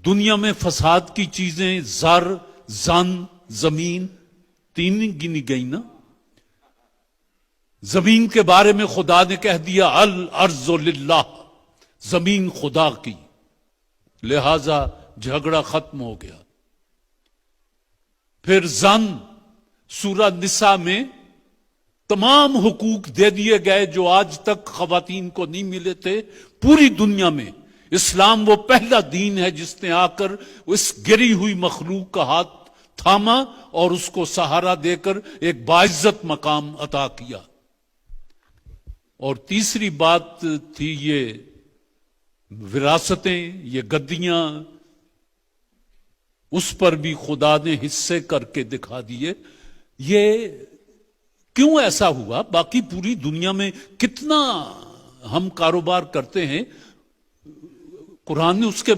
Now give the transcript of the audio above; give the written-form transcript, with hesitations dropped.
دنیا میں فساد کی چیزیں زر، زن، زمین، تین گنی گئی نا. زمین کے بارے میں خدا نے کہہ دیا الارض للہ، زمین خدا کی، لہذا جھگڑا ختم ہو گیا. پھر زن، سورہ نساء میں تمام حقوق دے دیے گئے جو آج تک خواتین کو نہیں ملے تھے. پوری دنیا میں اسلام وہ پہلا دین ہے جس نے آ کر اس گری ہوئی مخلوق کا ہاتھ تھاما اور اس کو سہارا دے کر ایک باعزت مقام عطا کیا. اور تیسری بات تھی یہ وراثتیں، یہ گدیاں، اس پر بھی خدا نے حصے کر کے دکھا دیے. یہ کیوں ایسا ہوا؟ باقی پوری دنیا میں کتنا ہم کاروبار کرتے ہیں، قرآن نے اس کے